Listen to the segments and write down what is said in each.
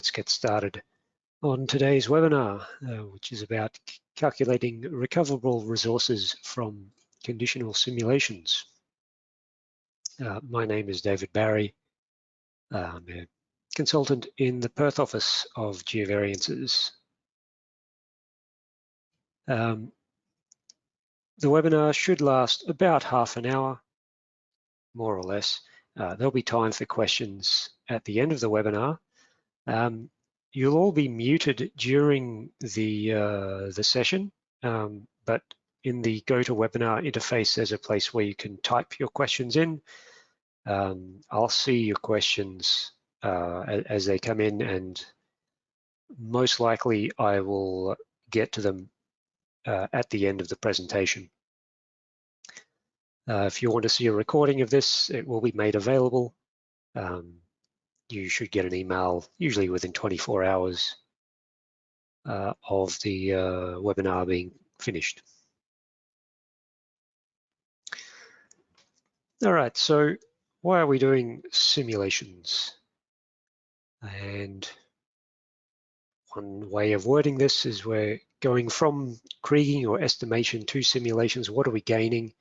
Let's get started on today's webinar, which is about calculating recoverable resources from conditional simulations. My name is David Barry. I'm a consultant in the Perth office of Geovariances. The webinar should last about half an hour, more or less. There'll be time for questions at the end of the webinar. You'll all be muted during the session, but in the GoToWebinar interface, there's a place where you can type your questions in. I'll see your questions as they come in, and most likely I will get to them at the end of the presentation. If you want to see a recording of this, it will be made available. You should get an email, usually within 24 hours of the webinar being finished. All right, so why are we doing simulations? And one way of wording this is we're going from kriging or estimation to simulations. What are we gaining?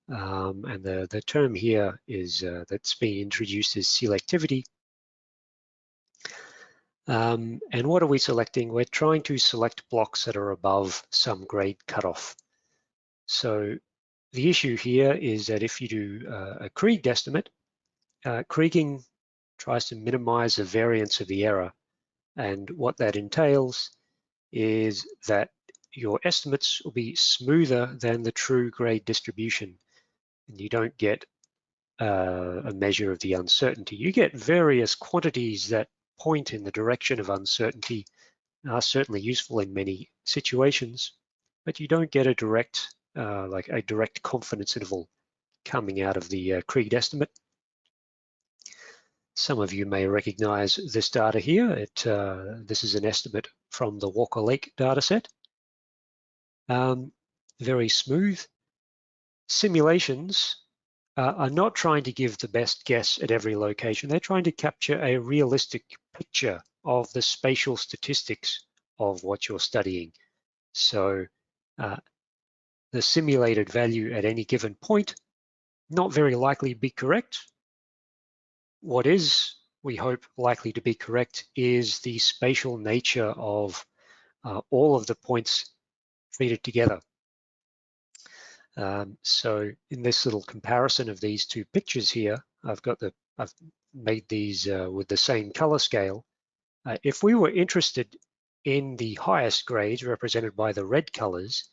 And the term here is that's being introduced is selectivity. And what are we selecting? We're trying to select blocks that are above some grade cutoff. So the issue here is that if you do a kriged estimate, kriging tries to minimize the variance of the error. And what that entails is that your estimates will be smoother than the true grade distribution. And you don't get a measure of the uncertainty. You get various quantities that point in the direction of uncertainty, are certainly useful in many situations, but you don't get a direct like a direct confidence interval coming out of the kriged estimate. Some of you may recognize this data here. This is an estimate from the Walker Lake dataset. Very smooth. Simulations are not trying to give the best guess at every location. They're trying to capture a realistic picture of the spatial statistics of what you're studying. So the simulated value at any given point, not very likely to be correct. What is, we hope, likely to be correct is the spatial nature of all of the points treated together. So in this little comparison of these two pictures here, I've made these with the same color scale. If we were interested in the highest grades represented by the red colors,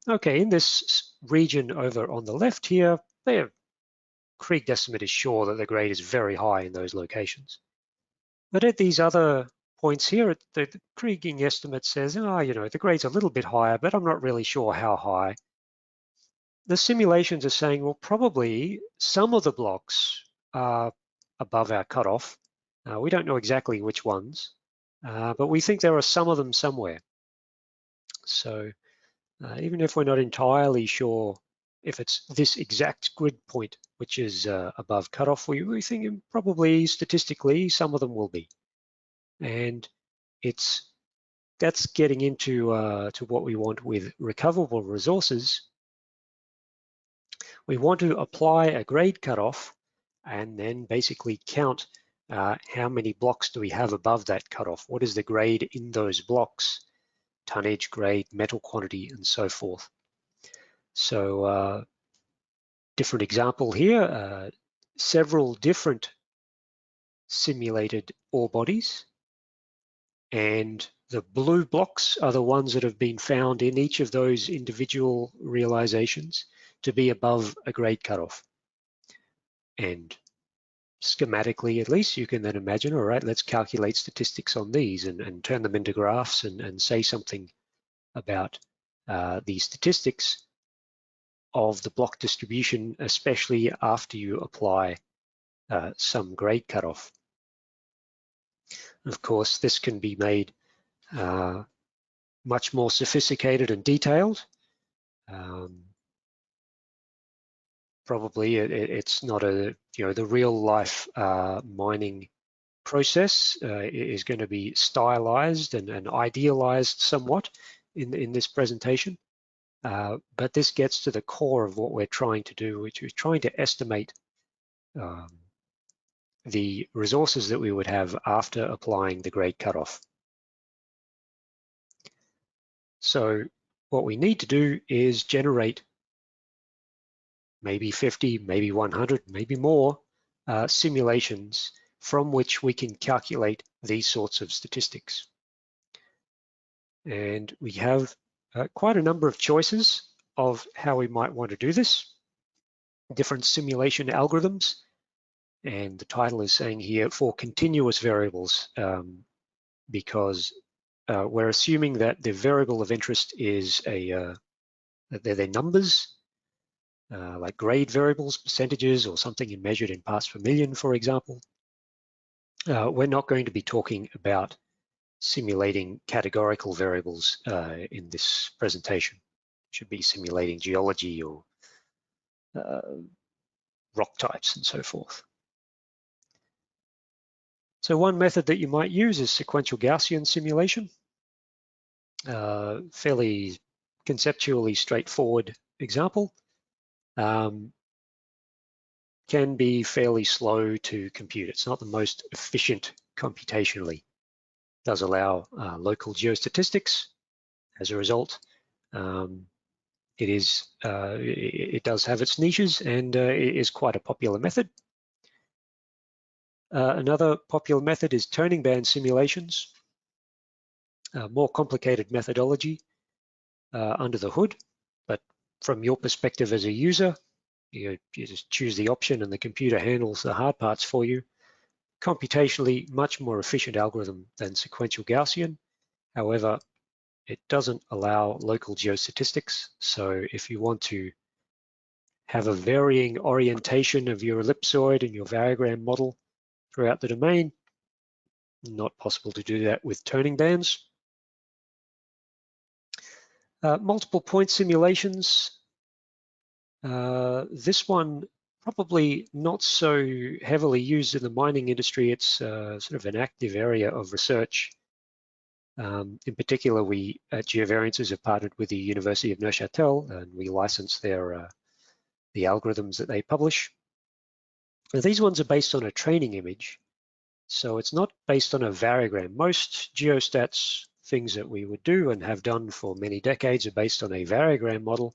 okay, in this region over on the left here, their kriged estimate is sure that the grade is very high in those locations. But at these other points here, the kriging estimate says, oh, you know, the grade's a little bit higher, but I'm not really sure how high. The simulations are saying, well, probably some of the blocks are above our cutoff. We don't know exactly which ones, but we think there are some of them somewhere. So even if we're not entirely sure if it's this exact grid point, which is above cutoff, we think probably statistically some of them will be. And that's getting into to what we want with recoverable resources. We want to apply a grade cutoff and then basically count how many blocks do we have above that cutoff? What is the grade in those blocks? Tonnage, grade, metal quantity, and so forth. So different example here, several different simulated ore bodies, and the blue blocks are the ones that have been found in each of those individual realizations to be above a grade cutoff. And schematically, at least, you can then imagine, all right, let's calculate statistics on these and turn them into graphs and say something about the statistics of the block distribution, especially after you apply some grade cutoff. Of course, this can be made much more sophisticated and detailed. Probably it's not the real life mining process is going to be stylized and idealized somewhat in this presentation. But this gets to the core of what we're trying to do, which is trying to estimate the resources that we would have after applying the grade cutoff. So what we need to do is generate maybe 50, maybe 100, maybe more simulations from which we can calculate these sorts of statistics. And we have quite a number of choices of how we might want to do this. Different simulation algorithms, and the title is saying here for continuous variables, because we're assuming that the variable of interest is that they're numbers, like grade variables, percentages, or something measured in parts per million, for example. We're not going to be talking about simulating categorical variables in this presentation. It should be simulating geology or rock types and so forth. So one method that you might use is sequential Gaussian simulation. Fairly conceptually straightforward example. Can be fairly slow to compute. It's not the most efficient computationally. It does allow local geostatistics. As a result, it does have its niches, and it is quite a popular method. Another popular method is turning band simulations. More complicated methodology under the hood, but from your perspective as a user, you just choose the option and the computer handles the hard parts for you. Computationally, much more efficient algorithm than sequential Gaussian. However, it doesn't allow local geostatistics. So if you want to have a varying orientation of your ellipsoid and your variogram model throughout the domain, not possible to do that with turning bands. Multiple point simulations. This one probably not so heavily used in the mining industry. It's sort of an active area of research. In particular, we at Geovariances have partnered with the University of Neuchâtel, and we license their the algorithms that they publish. Now, these ones are based on a training image, so it's not based on a variogram. Most geostats things that we would do and have done for many decades are based on a variogram model.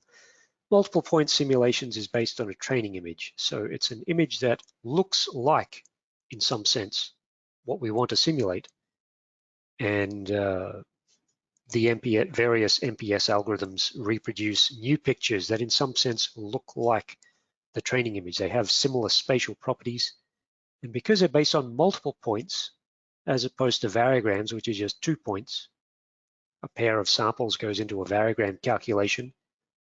Multiple point simulations is based on a training image. So it's an image that looks like, in some sense, what we want to simulate. And the various MPS algorithms reproduce new pictures that in some sense look like the training image. They have similar spatial properties. And because they're based on multiple points, as opposed to variograms, which is just 2 points, a pair of samples goes into a variogram calculation,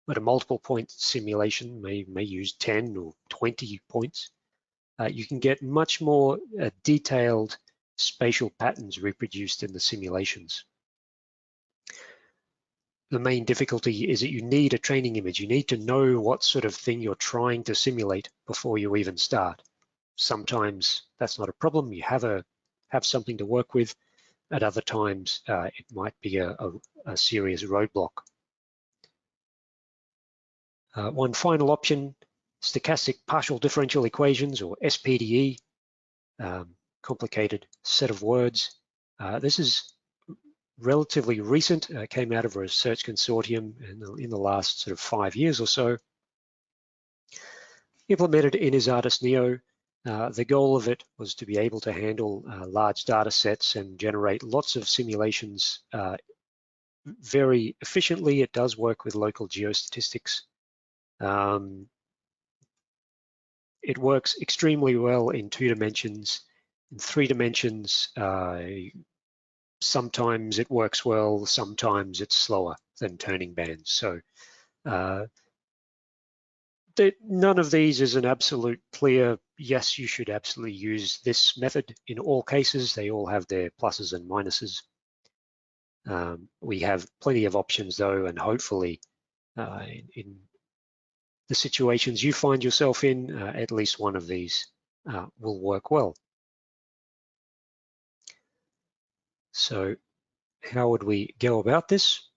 but a multiple point simulation may use 10 or 20 points. You can get much more detailed spatial patterns reproduced in the simulations. The main difficulty is that you need a training image. You need to know what sort of thing you're trying to simulate before you even start. Sometimes that's not a problem. You have something to work with. At other times, it might be a serious roadblock. One final option, stochastic partial differential equations, or SPDE, complicated set of words. This is relatively recent, came out of a research consortium in the last sort of 5 years or so. Implemented in Isatis Neo. The goal of it was to be able to handle large data sets and generate lots of simulations very efficiently. It does work with local geostatistics. It works extremely well in 2 dimensions. In 3 dimensions, sometimes it works well, sometimes it's slower than turning bands. So none of these is an absolute clear, yes, you should absolutely use this method in all cases. They all have their pluses and minuses. We have plenty of options though, and hopefully in the situations you find yourself in, at least one of these will work well. So how would we go about this?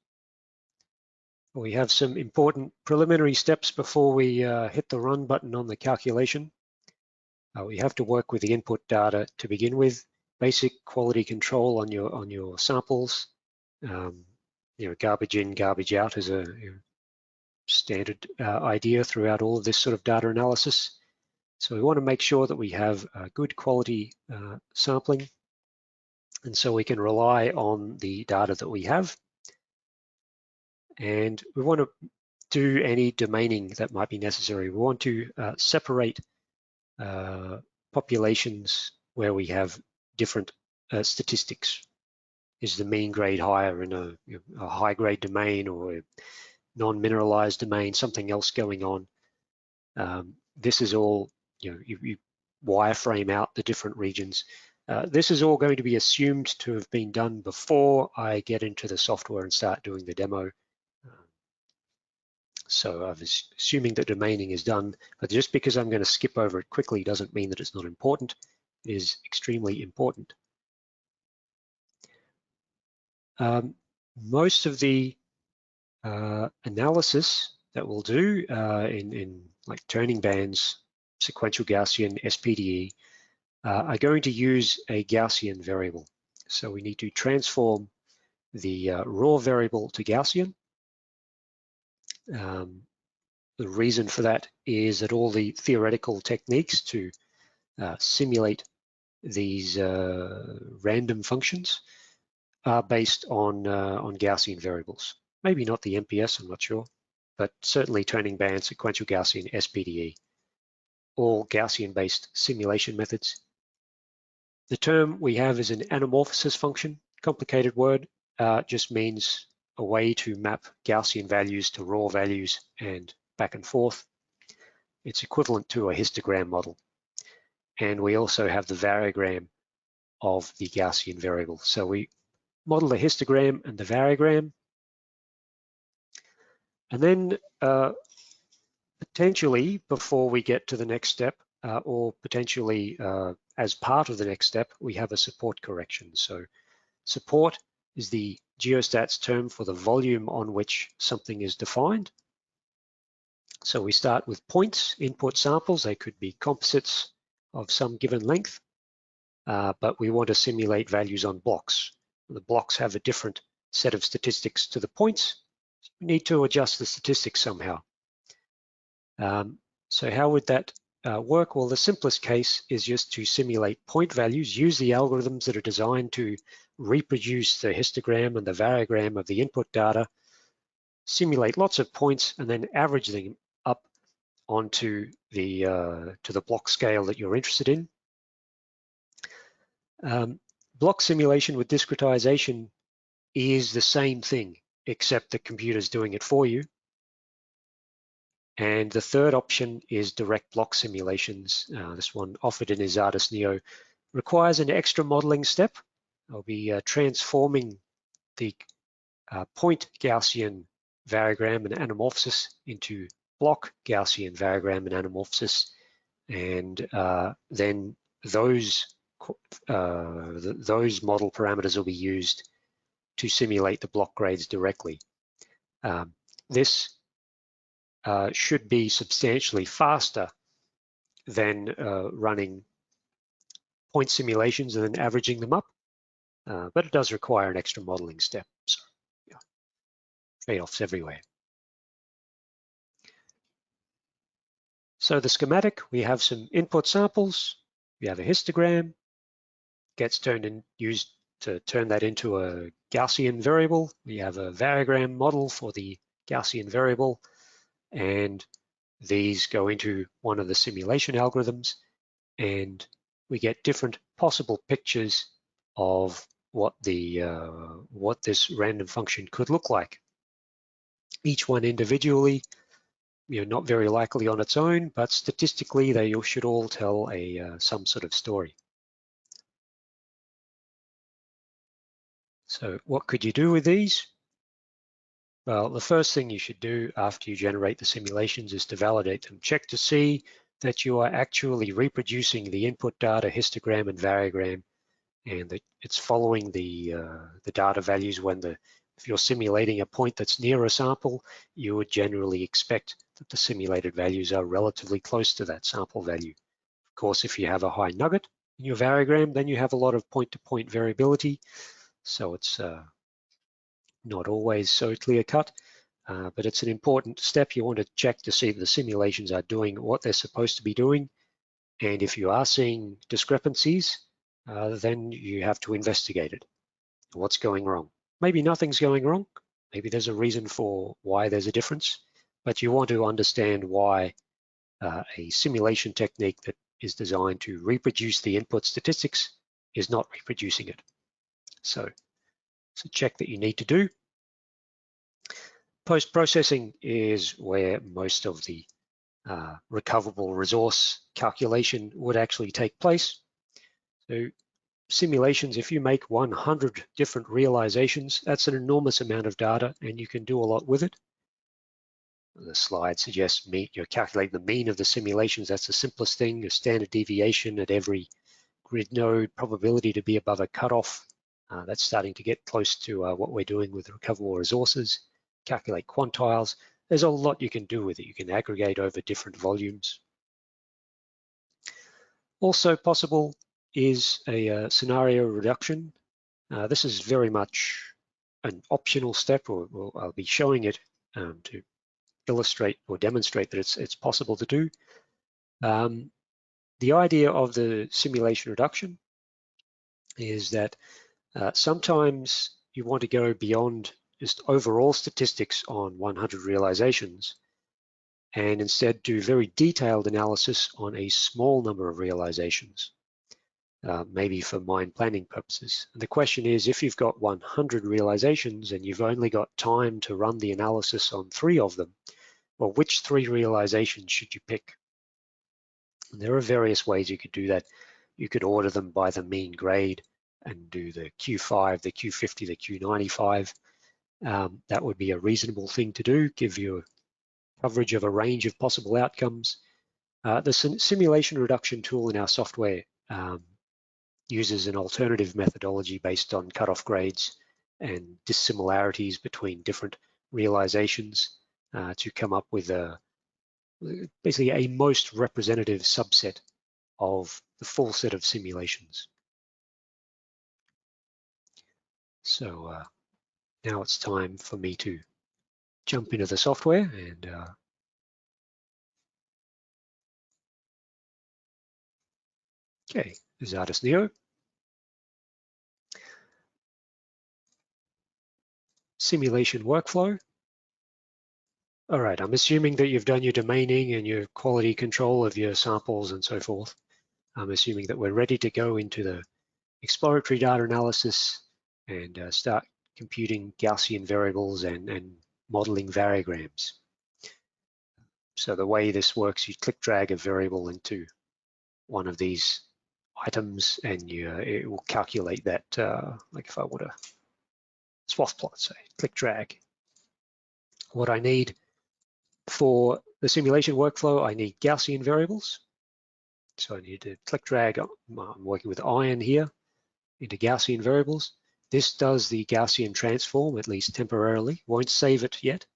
We have some important preliminary steps before we hit the run button on the calculation. We have to work with the input data to begin with. Basic quality control on your samples. Garbage in, garbage out is a standard idea throughout all of this sort of data analysis. So we want to make sure that we have good quality sampling, and so we can rely on the data that we have. And we want to do any domaining that might be necessary. We want to separate populations where we have different statistics. Is the mean grade higher in a high grade domain or a non-mineralized domain, something else going on? This is all, you wireframe out the different regions. This is all going to be assumed to have been done before I get into the software and start doing the demo. So I was assuming that domaining is done, but just because I'm going to skip over it quickly doesn't mean that it's not important. It is extremely important. Most of the analysis that we'll do in like turning bands, sequential Gaussian, SPDE, are going to use a Gaussian variable. So we need to transform the raw variable to Gaussian. The reason for that is that all the theoretical techniques to simulate these random functions are based on Gaussian variables. Maybe not the MPS, I'm not sure, but certainly turning band, sequential Gaussian, SPDE, all Gaussian-based simulation methods. The term we have is an anamorphosis function, complicated word, just means a way to map Gaussian values to raw values and back and forth. It's equivalent to a histogram model. And we also have the variogram of the Gaussian variable. So we model the histogram and the variogram. And then potentially before we get to the next step, or potentially as part of the next step, we have a support correction. So support is the geostats term for the volume on which something is defined. So we start with points, input samples. They could be composites of some given length, but we want to simulate values on blocks. The blocks have a different set of statistics to the points. So we need to adjust the statistics somehow. So how would that work? Well, the simplest case is just to simulate point values, use the algorithms that are designed to reproduce the histogram and the variogram of the input data, simulate lots of points, and then average them up onto the to the block scale that you're interested in. Block simulation with discretization is the same thing, except the computer's doing it for you. And the third option is direct block simulations. This one offered in Exardus Neo requires an extra modeling step. I'll be transforming the point Gaussian variogram and anamorphosis into block Gaussian variogram and anamorphosis, and then those model parameters will be used to simulate the block grades directly. This should be substantially faster than running point simulations and then averaging them up, but it does require an extra modeling step. So, yeah, trade-offs everywhere. So the schematic, we have some input samples, we have a histogram, gets used to turn that into a Gaussian variable. We have a variogram model for the Gaussian variable, and these go into one of the simulation algorithms, and we get different possible pictures of what this random function could look like. Each one individually, not very likely on its own, but statistically they should all tell some sort of story. So what could you do with these? Well, the first thing you should do after you generate the simulations is to validate them. Check to see that you are actually reproducing the input data, histogram and variogram and it's following the data values. If you're simulating a point that's near a sample, you would generally expect that the simulated values are relatively close to that sample value. Of course, if you have a high nugget in your variogram, then you have a lot of point-to-point variability, so it's not always so clear-cut, but it's an important step. You want to check to see if the simulations are doing what they're supposed to be doing, and if you are seeing discrepancies, then you have to investigate it. What's going wrong? Maybe nothing's going wrong. Maybe there's a reason for why there's a difference, but you want to understand why a simulation technique that is designed to reproduce the input statistics is not reproducing it. So it's a check that you need to do. Post-processing is where most of the recoverable resource calculation would actually take place. So simulations, if you make 100 different realizations, that's an enormous amount of data, and you can do a lot with it. The slide suggests you're calculating the mean of the simulations. That's the simplest thing. A standard deviation at every grid node, probability to be above a cutoff. That's starting to get close to what we're doing with recoverable resources. Calculate quantiles. There's a lot you can do with it. You can aggregate over different volumes. Also possible is a scenario reduction. This is very much an optional step, or I'll be showing it to illustrate or demonstrate that it's possible to do. The idea of the simulation reduction is that sometimes you want to go beyond just overall statistics on 100 realizations and instead do very detailed analysis on a small number of realizations, maybe for mine planning purposes. And the question is, if you've got 100 realizations and you've only got time to run the analysis on 3 of them, well, which 3 realizations should you pick? And there are various ways you could do that. You could order them by the mean grade and do the Q5, the Q50, the Q95. That would be a reasonable thing to do, give you coverage of a range of possible outcomes. The simulation reduction tool in our software uses an alternative methodology based on cutoff grades and dissimilarities between different realizations to come up with basically a most representative subset of the full set of simulations. So now it's time for me to jump into the software and okay, this is Artist Neo. Simulation workflow. All right, I'm assuming that you've done your domaining and your quality control of your samples and so forth. I'm assuming that we're ready to go into the exploratory data analysis and start computing Gaussian variables and modeling variograms. So the way this works, you click drag a variable into one of these items and it will calculate that, like if I want to swath plot, say, click drag. What I need for the simulation workflow, I need Gaussian variables. So I need to click drag, I'm working with iron here, into Gaussian variables. This does the Gaussian transform, at least temporarily, won't save it yet.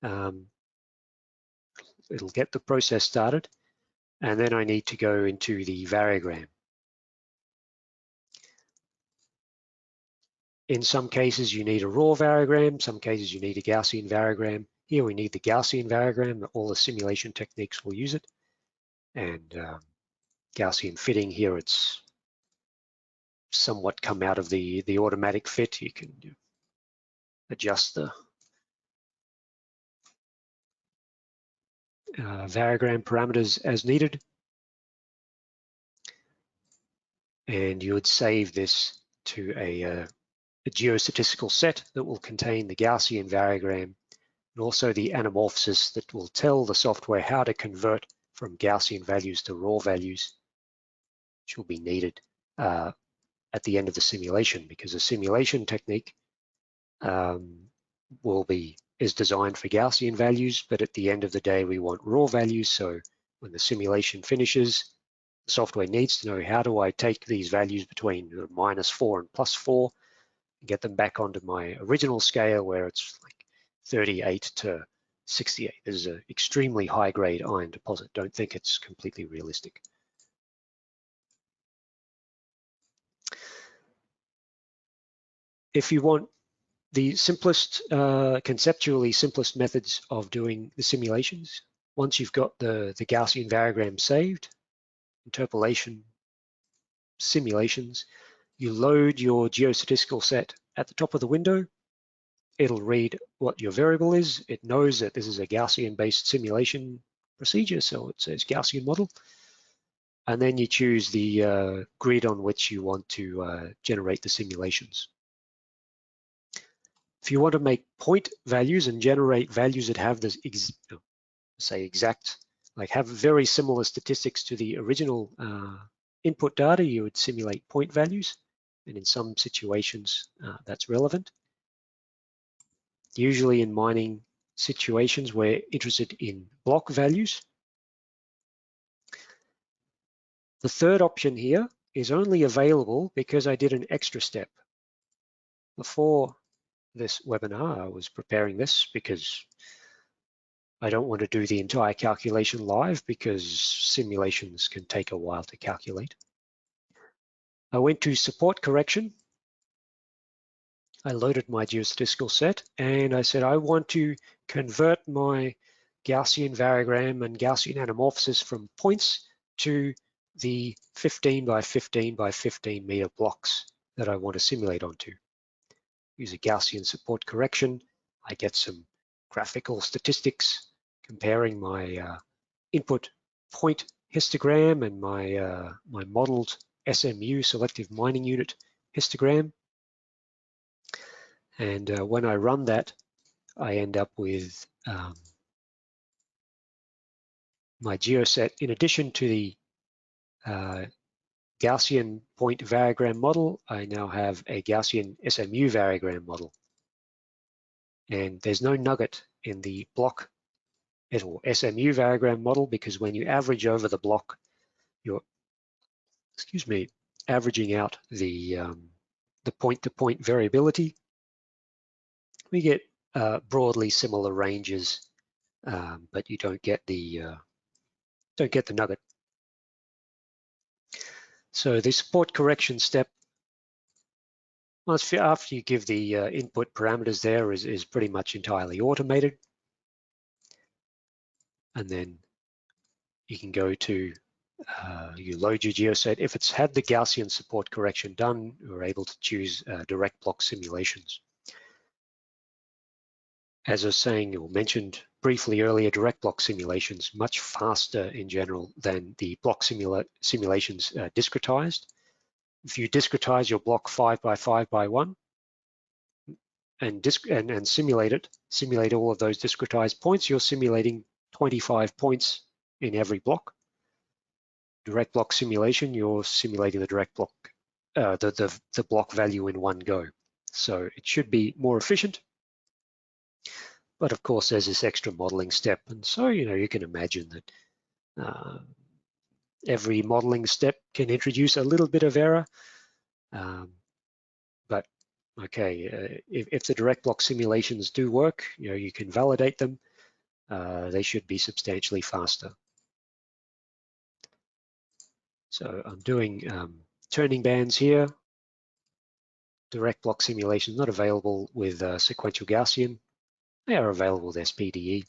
It'll get the process started. And then I need to go into the variogram. In some cases, you need a raw variogram. Some cases, you need a Gaussian variogram. Here, we need the Gaussian variogram. All the simulation techniques will use it. And Gaussian fitting here, it's somewhat come out of the automatic fit. You can adjust the variogram parameters as needed. And you would save this to a geostatistical set that will contain the Gaussian variogram and also the anamorphosis that will tell the software how to convert from Gaussian values to raw values, which will be needed at the end of the simulation, because the simulation technique is designed for Gaussian values, but at the end of the day, we want raw values. So when the simulation finishes, The software needs to know, how do I take these values between -4 and +4 and get them back onto my original scale where it's like 38 to 68. This is an extremely high-grade iron deposit. Don't think it's completely realistic. If you want the simplest, conceptually simplest methods of doing the simulations, once you've got the Gaussian variogram saved, interpolation, simulations, you load your geostatistical set at the top of the window. It'll read what your variable is. It knows that this is a Gaussian-based simulation procedure, so it says Gaussian model. And then you choose the grid on which you want to generate the simulations. If you want to make point values and generate values that have this, say exact, like have very similar statistics to the original input data, you would simulate point values. And in some situations, that's relevant. Usually in mining situations, we're interested in block values. The third option here is only available because I did an extra step. Before this webinar, I was preparing this because I don't want to do the entire calculation live because simulations can take a while to calculate. I went to support correction. I loaded my geostatistical set and I said, I want to convert my Gaussian variogram and Gaussian anamorphosis from points to the 15 by 15 by 15 meter blocks that I want to simulate onto. Use a Gaussian support correction. I get some graphical statistics comparing my input point histogram and my my modeled SMU, selective mining unit histogram. And when I run that, I end up with my geoset. In addition to the Gaussian point variogram model, I now have a Gaussian SMU variogram model. And there's no nugget in the block or SMU variogram model because when you average over the block, you're, averaging out the point-to-point variability. We get broadly similar ranges, but you don't get the nugget. So the support correction step, after you give the input parameters there, is pretty much entirely automated. And then you can go to, you load your geoset. If it's had the Gaussian support correction done, we're able to choose direct block simulations. As I was saying or mentioned briefly earlier, direct block simulations much faster in general than the block simulations discretized. If you discretize your block 5 by 5 by 1 and simulate all of those discretized points, you're simulating 25 points in every block. Direct block simulation, you're simulating the direct block, the block value in one go. So it should be more efficient. But of course, there's this extra modeling step. And so, you can imagine that every modeling step can introduce a little bit of error. But okay, if the direct block simulations do work, you can validate them. They should be substantially faster. So I'm doing turning bands here. Direct block simulation not available with sequential Gaussian. They are available with SPDE.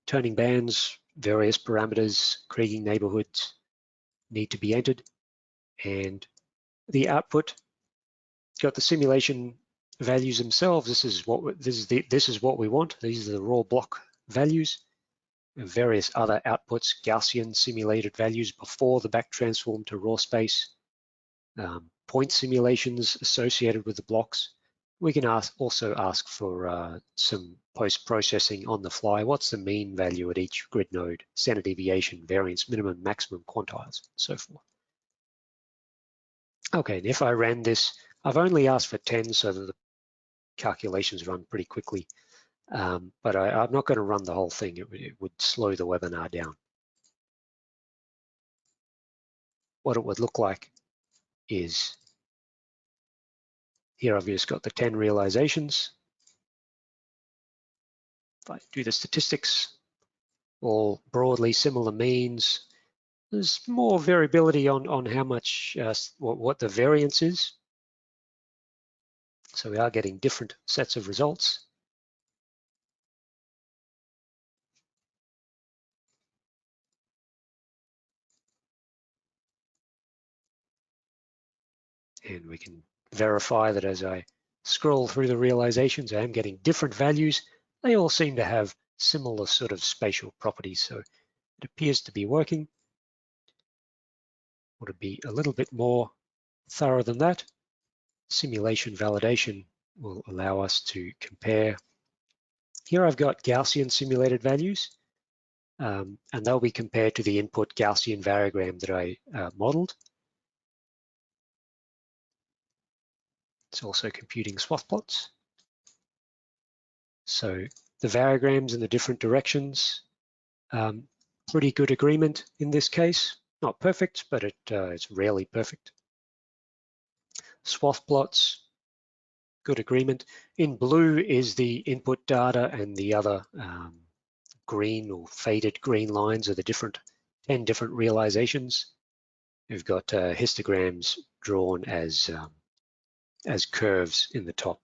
Turning bands, various parameters, kriging neighborhoods need to be entered, and the output got the simulation values themselves. This is what we want. These are the raw block values. And various other outputs, Gaussian simulated values before the back transform to raw space, point simulations associated with the blocks. We can also ask for some post-processing on the fly. What's the mean value at each grid node, standard deviation, variance, minimum, maximum, quantiles, and so forth. Okay, and if I ran this, I've only asked for 10 so that the calculations run pretty quickly. But I'm not going to run the whole thing. It would slow the webinar down. what it would look like is, here I've just got the 10 realizations. If I do the statistics, all broadly similar means, there's more variability on how much, what the variance is. So we are getting different sets of results. And we can verify that as I scroll through the realizations, I am getting different values. They all seem to have similar sort of spatial properties. So it appears to be working. Want to be a little bit more thorough than that. Simulation validation will allow us to compare. Here I've got Gaussian simulated values, and they'll be compared to the input Gaussian variogram that I modeled. It's also computing swath plots. So the variograms in the different directions, pretty good agreement in this case. Not perfect, but it's rarely perfect. Swath plots, good agreement. In blue is the input data, and the other green or faded green lines are the 10 different realizations. We've got histograms drawn as curves in the top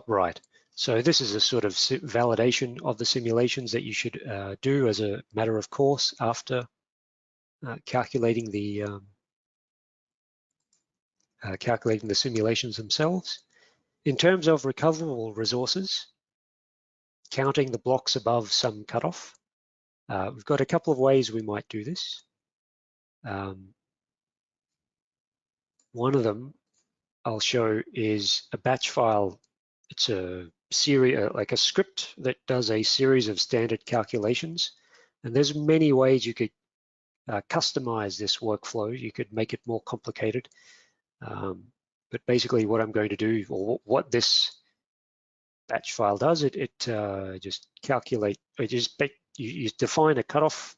right. So this is a sort of validation of the simulations that you should do as a matter of course after calculating the simulations themselves. In terms of recoverable resources, counting the blocks above some cutoff, we've got a couple of ways we might do this. One of them I'll show is a batch file. It's a series, like a script that does a series of standard calculations. And there's many ways you could customize this workflow. You could make it more complicated. But basically what I'm going to do, or what this batch file does, it just calculate, you define a cutoff.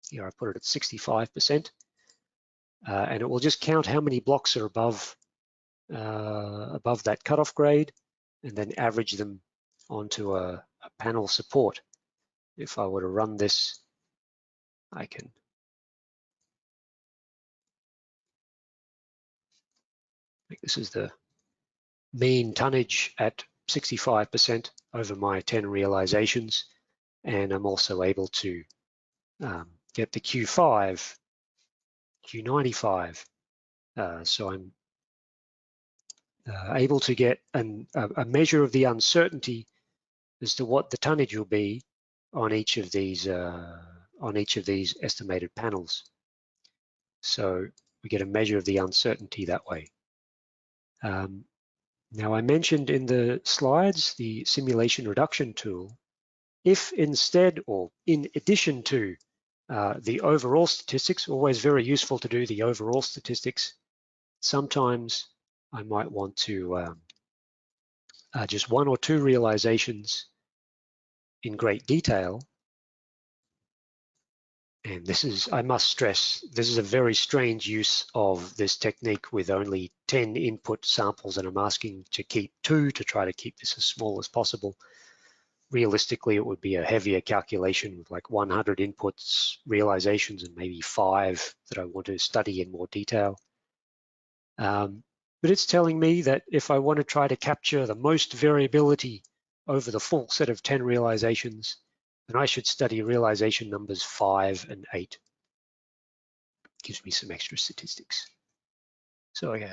Here I put it at 65%. And it will just count how many blocks are above that cutoff grade, and then average them onto a panel support. If I were to run this, I can make this is the mean tonnage at 65% over my 10 realizations, and I'm also able to get the Q5, Q95. So I'm able to get a measure of the uncertainty as to what the tonnage will be on each of these estimated panels. So we get a measure of the uncertainty that way. Now I mentioned in the slides the simulation reduction tool. If instead, or in addition to the overall statistics, always very useful to do the overall statistics, sometimes I might want to just one or two realizations in great detail. And this is, I must stress, this is a very strange use of this technique with only 10 input samples, and I'm asking to keep 2 to try to keep this as small as possible. Realistically, it would be a heavier calculation with like 100 inputs, realizations, and maybe 5 that I want to study in more detail. But it's telling me that if I want to try to capture the most variability over the full set of 10 realizations, then I should study realization numbers 5 and 8. Gives me some extra statistics. So okay,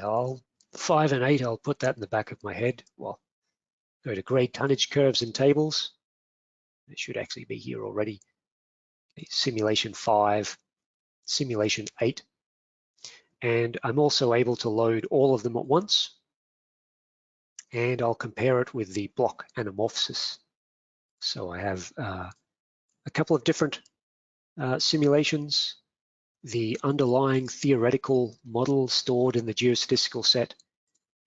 5 and 8, I'll put that in the back of my head. Well, go to grade tonnage curves and tables. It should actually be here already. Simulation 5, simulation 8. And I'm also able to load all of them at once. And I'll compare it with the block anamorphosis. So I have a couple of different simulations, the underlying theoretical model stored in the geostatistical set,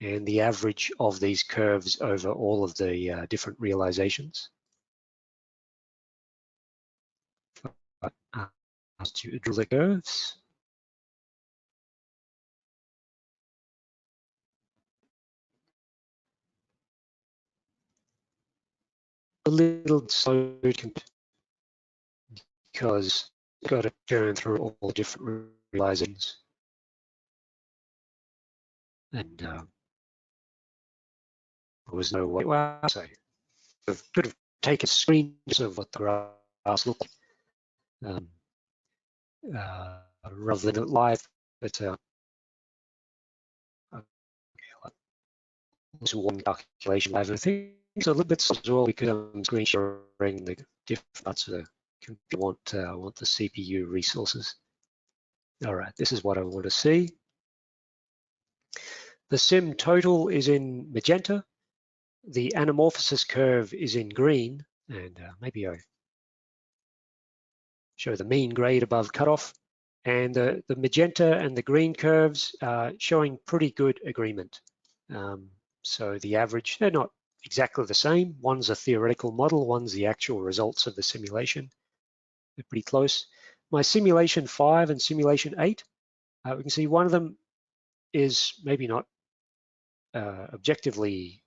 and the average of these curves over all of the different realizations. To drill the curves. a little slow because it's got to turn through all different realizations. And there was no way, well, so I could have taken screenshots of what the graphs look like rather than live, but this one calculation live. I think it's a little bit as well because I'm screen sharing the different parts of the computer. Want the CPU resources. All right, this is what I want to see. The sim total is in magenta. The anamorphosis curve is in green, and maybe I show the mean grade above cutoff. And the magenta and the green curves are showing pretty good agreement. So the average, they're not exactly the same. One's a theoretical model, one's the actual results of the simulation. They're pretty close. My simulation 5 and simulation 8, we can see one of them is maybe not objectively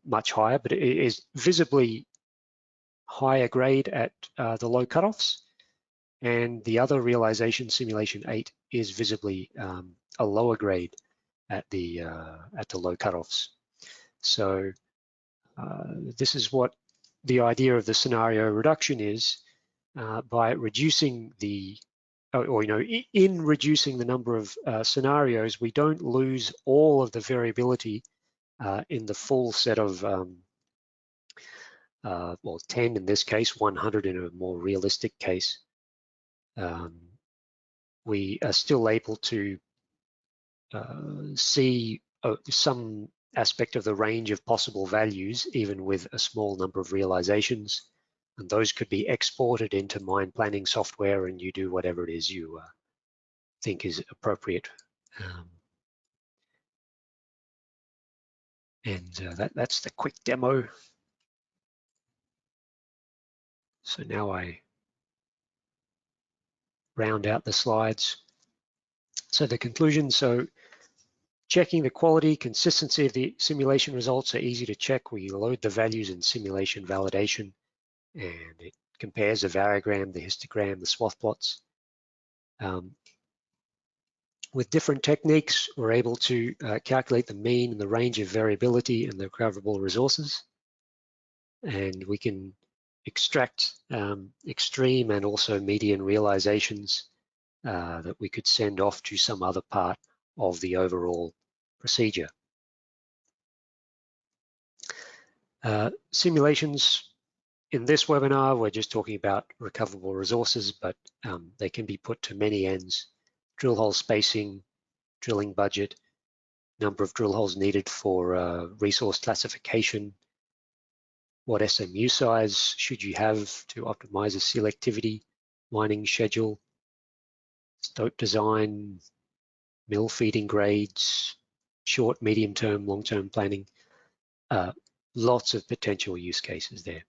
much higher, but it is visibly higher grade at the low cutoffs. And the other realization, simulation 8, is visibly a lower grade at the low cutoffs. So this is what the idea of the scenario reduction is. By reducing the, in reducing the number of scenarios, we don't lose all of the variability in the full set of, well, 10 in this case, 100 in a more realistic case. We are still able to see some aspect of the range of possible values, even with a small number of realizations. And those could be exported into mine planning software, and you do whatever it is you think is appropriate. That's the quick demo. So now I round out the slides. So the conclusion, so checking the quality, consistency of the simulation results are easy to check. We load the values in simulation validation, and it compares the variogram, the histogram, the swath plots. With different techniques, we're able to calculate the mean and the range of variability in the recoverable resources. And we can extract extreme and also median realizations that we could send off to some other part of the overall procedure. Simulations. In this webinar, we're just talking about recoverable resources, but they can be put to many ends. Drill hole spacing, drilling budget, number of drill holes needed for resource classification, what SMU size should you have to optimize the selectivity, mining schedule, stope design, mill feeding grades, short, medium term, long term planning. Lots of potential use cases there.